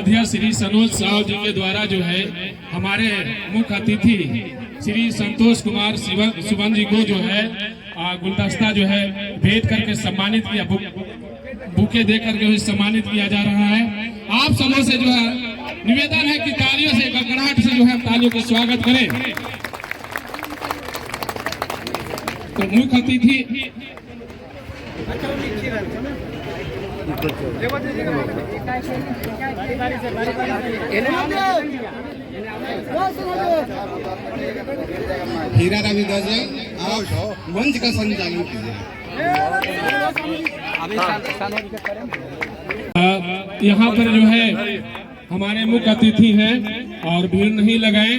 उपाध्यक्ष श्री सनोज साहु जी के द्वारा जो है हमारे मुख्य अतिथि श्री संतोष कुमार सुमन जी को जो है गुलदस्ता जो है भेंट करके सम्मानित किया, बुके दे करके सम्मानित किया जा रहा है। आप सबों से जो है निवेदन है कि तालियों से, गड़गड़ाहट से जो है तालियों का स्वागत करें। तो मुख्य अतिथि हीरा रविदास जी, आप मंच का संचालन कीजिए। यहाँ पर जो है हमारे मुख्य अतिथि हैं और भीड़ नहीं लगाएं।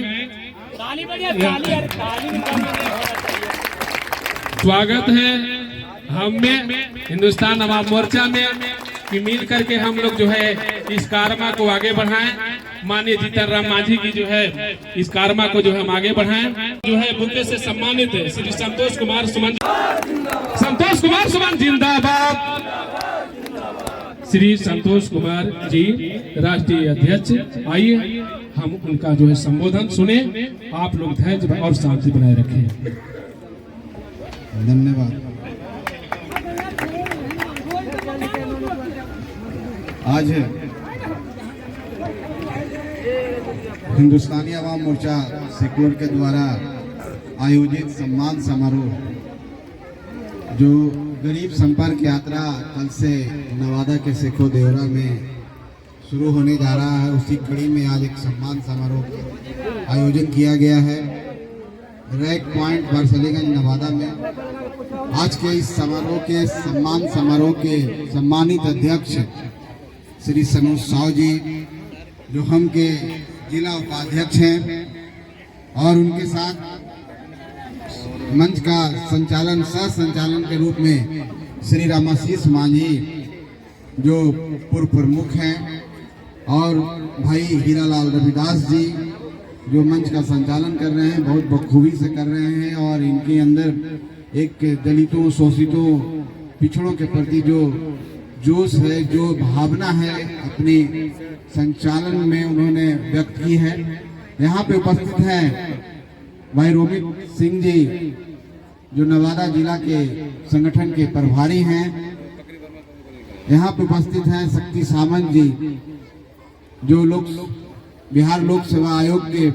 स्वागत है हम में हिंदुस्तान अवाम मोर्चा में कि मिल करके हम लोग जो है इस कारमा को आगे बढ़ाएं। माननीय जीतन राम मांझी की जो है इस कारमा को जो हम आगे बढ़ाएं। जो है बुके से सम्मानित है श्री संतोष कुमार सुमन जिंदाबाद। श्री संतोष कुमार जी राष्ट्रीय अध्यक्ष, आइए हम उनका जो है संबोधन सुने। आप लोग धैर्य और शांति बनाए रखें। धन्यवाद। आज हिंदुस्तानी अवाम मोर्चा सिकोर के द्वारा आयोजित सम्मान समारोह जो गरीब संपर्क यात्रा कल से नवादा के सेखो देवरा में शुरू होने जा रहा है, उसी कड़ी में आज एक सम्मान समारोह आयोजित किया गया है रैक पॉइंट बरसलीगंज नवादा में। आज के इस समारोह के सम्मान समारोह के सम्मानित अध्यक्ष श्री सनोज साहु जी जो हम के जिला उपाध्यक्ष हैं, और उनके साथ मंच का संचालन सह संचालन के रूप में श्री रामाशीष मांझी जो पूर्व प्रमुख हैं, और भाई हीरालाल रविदास जी जो मंच का संचालन कर रहे हैं, बहुत बखूबी से कर रहे हैं। और इनके अंदर एक दलितों, शोषितों, पिछड़ों के प्रति जो जोश है, जो भावना है, अपनी संचालन में उन्होंने व्यक्त की है। यहाँ पे उपस्थित हैं भाई रोमित सिंह जी जो नवादा जिला के संगठन के प्रभारी हैं। यहाँ पे उपस्थित हैं शक्ति सामंत जी जो बिहार लोक सेवा आयोग के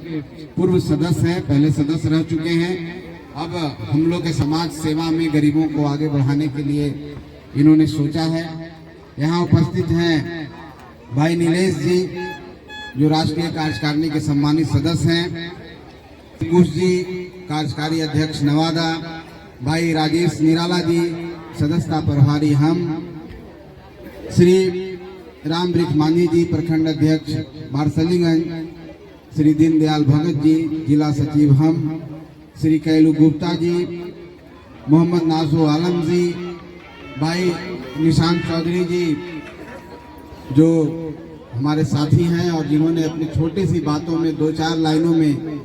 पूर्व सदस्य हैं, पहले सदस्य रह चुके हैं। अब हम लोग के समाज सेवा में गरीबों को आगे बढ़ाने के लिए इन्होंने सोचा है। यहाँ उपस्थित हैं भाई नीलेश जी जो राष्ट्रीय कार्यकारिणी के सम्मानित सदस्य हैं, कुश जी कार्यकारी अध्यक्ष नवादा, भाई राजेश निराला जी सदस्यता प्रभारी हम, श्री राम वृक्ष मांझी जी प्रखंड अध्यक्ष बारसलीगंज, श्री दीनदयाल भगत जी जिला सचिव हम, श्री कैलू गुप्ता जी, मोहम्मद नासो आलम जी, भाई निशांत चौधरी जी जो हमारे साथी हैं और जिन्होंने अपनी छोटी सी बातों में 2-4 लाइनों में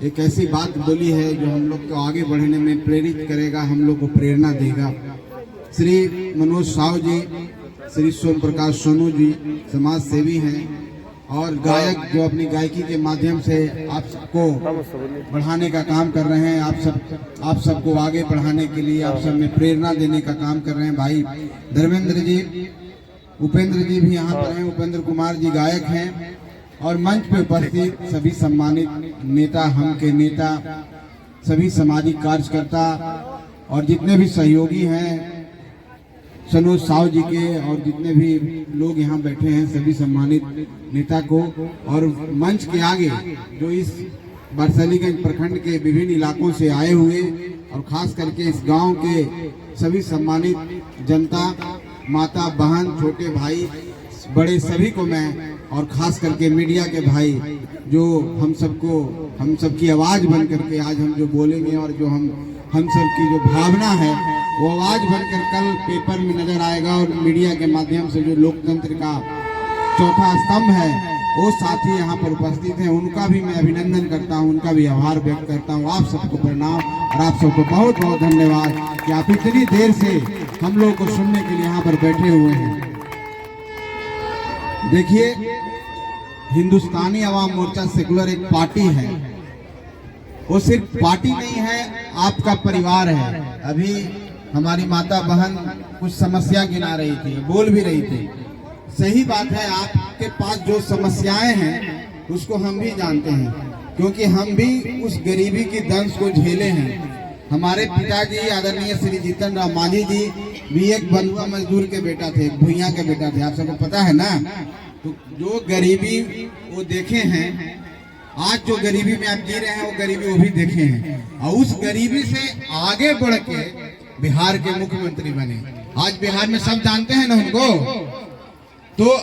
एक ऐसी बात बोली है जो हम लोग को आगे बढ़ने में प्रेरित करेगा, हम लोग को प्रेरणा देगा। श्री मनोज साहु जी, श्री सोम प्रकाश सोनू जी समाज सेवी हैं और गायक जो अपनी गायकी के माध्यम से आप सबको बढ़ाने का काम कर रहे हैं, आप सबको आगे बढ़ाने के लिए आप सब में प्रेरणा देने का काम कर रहे हैं। भाई धर्मेंद्र जी, उपेंद्र जी भी यहाँ पर हैं, उपेंद्र कुमार जी गायक हैं, और मंच पे उपस्थित सभी सम्मानित नेता, हम के नेता, सभी सामाजिक कार्यकर्ता और जितने भी सहयोगी हैं सनोज साहु जी के, और जितने भी लोग यहाँ बैठे हैं सभी सम्मानित नेता को, और मंच के आगे जो इस बरसलीगंज प्रखंड के विभिन्न इलाकों से आए हुए और खास करके इस गांव के सभी सम्मानित जनता, माता, बहन, छोटे भाई, बड़े सभी को मैं, और खास करके मीडिया के भाई जो हम सबकी आवाज बन करके आज हम जो बोलेंगे और जो हम सबकी जो भावना है वो आवाज बनकर कल पेपर में नजर आएगा, और मीडिया के माध्यम से जो लोकतंत्र का चौथा स्तंभ है वो साथी यहाँ पर उपस्थित हैं, उनका भी मैं अभिनंदन करता हूँ, उनका भी आभार व्यक्त करता हूँ। आप सबको प्रणाम और आप सबको बहुत बहुत धन्यवाद कि आप इतनी देर से हम लोग को सुनने के लिए यहाँ पर बैठे हुए हैं। देखिए हिंदुस्तानी अवाम मोर्चा सेकुलर एक पार्टी है, वो सिर्फ पार्टी नहीं है, आपका परिवार है। अभी हमारी माता बहन कुछ समस्या गिना रही थी, बोल भी रही थी। सही बात है, आपके पास जो समस्याएं हैं उसको हम भी जानते हैं, क्योंकि हम भी उस गरीबी की दंश को झेले हैं। हमारे पिताजी आदरणीय श्री जीतन राम मांझी जी भी एक बंधुआ मजदूर के बेटा थे, एक भुइयां के बेटा थे, आप सबको पता है ना। तो जो गरीबी वो देखे हैं, आज जो गरीबी में आप जी रहे हैं वो गरीबी वो भी देखे हैं, और उस गरीबी से आगे बढ़ के बिहार के मुख्यमंत्री बने। आज बिहार में सब जानते हैं ना उनको। तो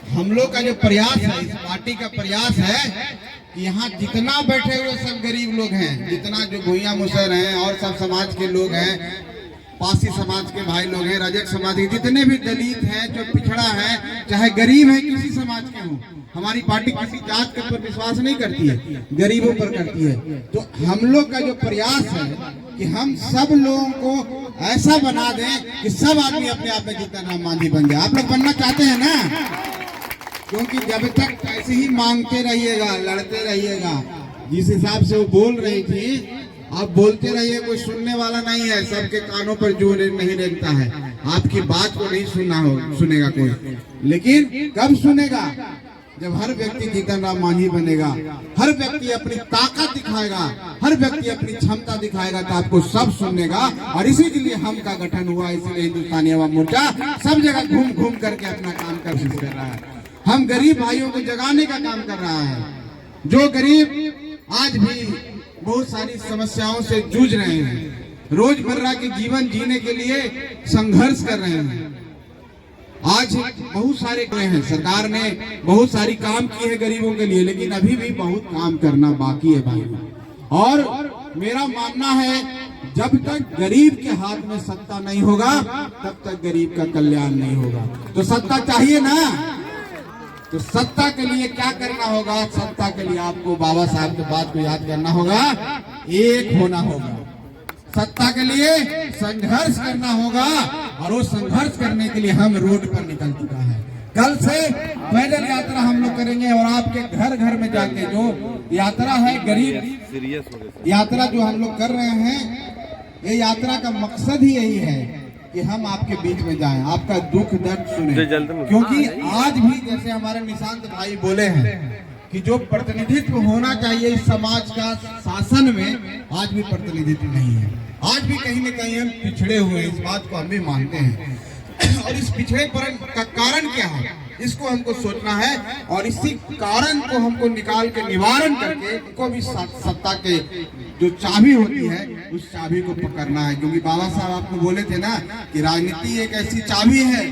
हम लोग का जो प्रयास है, इस पार्टी का प्रयास है कि यहाँ जितना बैठे हुए सब गरीब लोग हैं, जितना जो भुइयां मुसहर हैं और सब समाज के लोग हैं, पासी समाज के भाई लोग हैं, रजक समाज के जितने भी दलित हैं, जो पिछड़ा है, चाहे गरीब है, किसी समाज के हों, हमारी पार्टी किसी जात के ऊपर विश्वास नहीं करती है, गरीबों पर करती है। तो हम लोग का जो प्रयास है कि हम सब लोगों को ऐसा बना दें कि सब आदमी अपने आप में जीतन राम मांझी बन जाए। आप लोग बनना चाहते हैं ना? क्योंकि जब तक ऐसे ही मांगते रहिएगा, लड़ते रहिएगा, जिस हिसाब से वो बोल रही थी, आप बोलते रहिए, कोई सुनने वाला नहीं है, सबके कानों पर जोर नहीं रहता है, आपकी बात को नहीं सुनेगा कोई। लेकिन कब सुनेगा? जब हर व्यक्ति जीतन राम मांझी बनेगा, हर व्यक्ति अपनी ताकत दिखाएगा, हर व्यक्ति अपनी क्षमता दिखाएगा, तो आपको सब सुनेगा। और इसी के लिए हम का गठन हुआ, इसलिए हिंदुस्तानी अवाम मोर्चा सब जगह घूम घूम करके अपना काम कोशिश कर रहा है। हम गरीब भाइयों को जगाने का काम कर रहा है। जो गरीब आज भी बहुत सारी समस्याओं से जूझ रहे हैं, रोजमर्रा के जीवन जीने के लिए संघर्ष कर रहे हैं। आज बहुत सारे हुए हैं, सरकार ने बहुत सारी काम की है गरीबों के लिए, लेकिन अभी भी बहुत काम करना बाकी है भाई। और मेरा मानना है, जब तक गरीब के हाथ में सत्ता नहीं होगा, तब तक गरीब का कल्याण नहीं होगा। तो सत्ता चाहिए ना? तो सत्ता के लिए क्या करना होगा? सत्ता के लिए आपको बाबा साहब के बात को याद करना होगा, एक होना होगा। सत्ता के लिए संघर्ष करना होगा, और वो संघर्ष करने के लिए हम रोड पर निकल चुका है। कल से पैदल यात्रा हम लोग करेंगे, और आपके घर घर में जाके जो यात्रा है, गरीब यात्रा जो हम लोग कर रहे हैं, ये यात्रा का मकसद ही यही है कि हम आपके बीच में जाएं, आपका दुख दर्द सुने। क्योंकि आज भी जैसे हमारे निशांत भाई बोले हैं कि जो प्रतिनिधित्व होना चाहिए इस समाज का शासन में, आज भी प्रतिनिधित्व नहीं है। आज भी कहीं न कहीं हम पिछड़े हुए हैं, इस बात को हम भी मानते हैं। और इस पिछड़ेपन का कारण क्या है, इसको हमको सोचना है, और इसी कारण को हमको निकाल के निवारण करके इनको भी सत्ता के जो चाबी होती है, उस चाबी को पकड़ना है। क्योंकि बाबा साहब आपको बोले थे ना कि राजनीति एक ऐसी चाबी है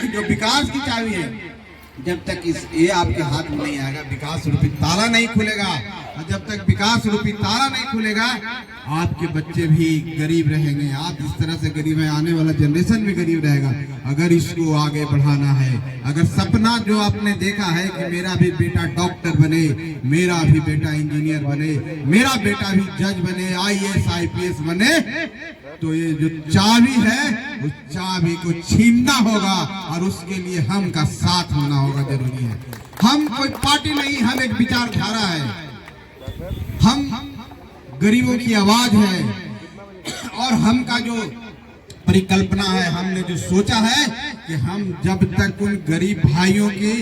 जो विकास की चाबी है। जब तक ये आपके हाथ में नहीं आएगा, विकास रूपी ताला नहीं खुलेगा। और जब तक विकास रूपी ताला नहीं खुलेगा, आपके बच्चे भी गरीब रहेंगे, आप जिस तरह से गरीब हैं, आने वाला जनरेशन भी गरीब रहेगा। अगर इसको आगे बढ़ाना है, अगर सपना जो आपने देखा है कि मेरा भी बेटा डॉक्टर बने, मेरा भी बेटा इंजीनियर बने, मेरा बेटा भी जज बने, IAS IPS बने, तो ये जो चाबी है, उस चाबी को छीनना होगा, और उसके लिए हम का साथ होना होगा, जरूरी है। हम कोई पार्टी नहीं, हम एक विचारधारा है, हम गरीबों की आवाज है, और हम का जो परिकल्पना है, हमने जो सोचा है कि हम जब तक उन गरीब भाइयों की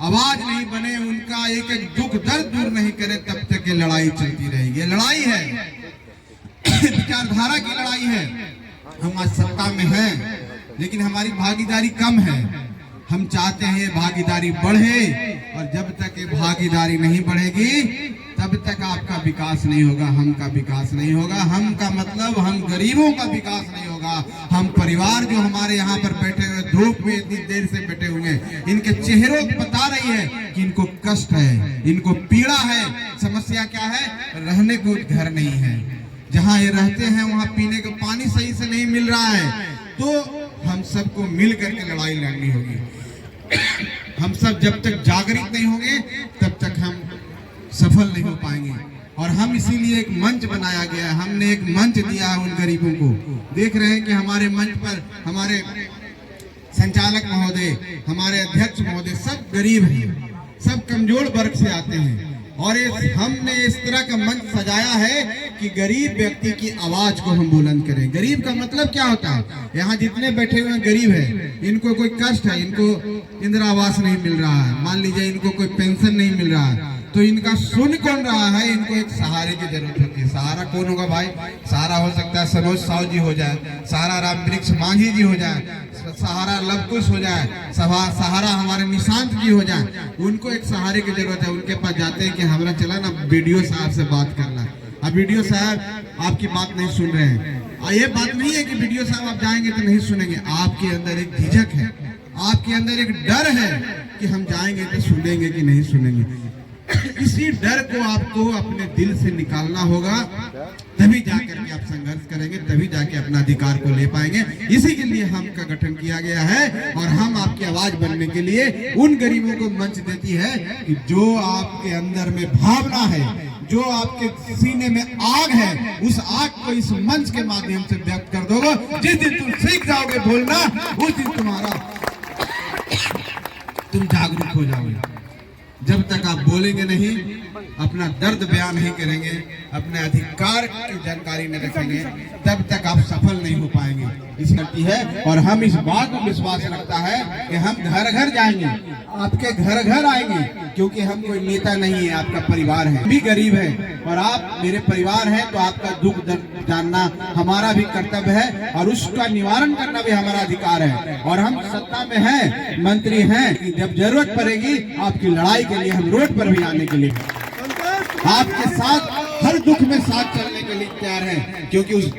आवाज नहीं बने, उनका एक एक दुख दर्द दूर नहीं करें, तब तक ये लड़ाई चलती रहेगी। लड़ाई है, विचारधारा की लड़ाई है। हम आज सत्ता में हैं, लेकिन हमारी भागीदारी कम है। हम चाहते हैं ये भागीदारी बढ़े, और जब तक ये भागीदारी नहीं बढ़ेगी, तब तक आपका विकास नहीं होगा, हम का विकास नहीं होगा। हम का मतलब हम गरीबों का विकास नहीं होगा। हम परिवार जो हमारे यहाँ पर बैठे हुए, धूप में इतनी देर से बैठे हुए, इनके चेहरों को बता रही है कि इनको कष्ट है, इनको पीड़ा है। समस्या क्या है? रहने को घर नहीं है, जहाँ ये रहते हैं वहाँ पीने का पानी सही से नहीं मिल रहा है। तो हम सबको मिल करके लड़ाई लड़नी होगी। हम सब जब तक जागृत नहीं होंगे, तब तक हम सफल नहीं हो पाएंगे। और हम इसीलिए एक मंच बनाया गया है, हमने एक मंच दिया है उन गरीबों को। देख रहे हैं कि हमारे मंच पर हमारे संचालक महोदय, हमारे अध्यक्ष महोदय सब गरीब हैं। सब कमजोर वर्ग से आते हैं। और हमने इस तरह का मंच सजाया है कि गरीब व्यक्ति की आवाज को हम बुलंद करें। गरीब का मतलब क्या होता है? यहाँ जितने बैठे हुए हैं गरीब है, इनको कोई कष्ट है, इनको इंदिरा आवास नहीं मिल रहा है, मान लीजिए इनको कोई पेंशन नहीं मिल रहा है, तो इनका सुन कौन रहा है? इनको एक सहारे की जरूरत होती है। सहारा कौन होगा भाई? सहारा हो सकता है सनोज साहू जी हो जाए, सहारा राम वृक्ष मांझी जी हो जाए, सहारा लवकुश हो जाए, सहारा हमारे निशांत जी हो जाए। उनको एक सहारे की जरूरत है। उनके पास जाते हैं कि हमारा चला ना बीडीओ साहब से बात करना। अब बीडीओ साहब आपकी बात नहीं सुन रहे हैं। ये बात नहीं है कि बीडीओ साहब आप जाएंगे तो नहीं सुनेंगे। आपके अंदर एक झिझक है, आपके अंदर एक डर है कि हम जाएंगे तो सुनेंगे कि नहीं सुनेंगे। इसी डर को आपको अपने दिल से निकालना होगा, तभी जाकर के आप संघर्ष करेंगे, तभी जाके अपना अधिकार को ले पाएंगे। इसी के लिए हम का गठन किया गया है और हम आपकी आवाज बनने के लिए उन गरीबों को मंच देती है कि जो आपके अंदर में भावना है, जो आपके सीने में आग है, उस आग को इस मंच के माध्यम से व्यक्त कर दोगे। जिस दिन तुम सीख जाओगे बोलना, उस दिन तुम जागरूक हो जाओगे। जब तक आप बोलेंगे नहीं, अपना दर्द बयान नहीं करेंगे, अपने अधिकार की जानकारी नहीं रखेंगे, तब तक आप सफल नहीं हो पाएंगे। इस करती है और हम इस बात को विश्वास रखता है कि हम घर घर जाएंगे, आपके घर घर आएंगे, क्योंकि हम कोई नेता नहीं है, आपका परिवार है, भी गरीब है और आप मेरे परिवार हैं, तो आपका दुख दर्द जानना हमारा भी कर्तव्य है और उसका निवारण करना भी हमारा अधिकार है। और हम सत्ता में हैं, मंत्री हैं, कि जब जरूरत पड़ेगी आपकी लड़ाई के लिए हम रोड पर भी आने के लिए, आपके साथ हर दुख में साथ चलने के लिए तैयार हैं, क्योंकि उस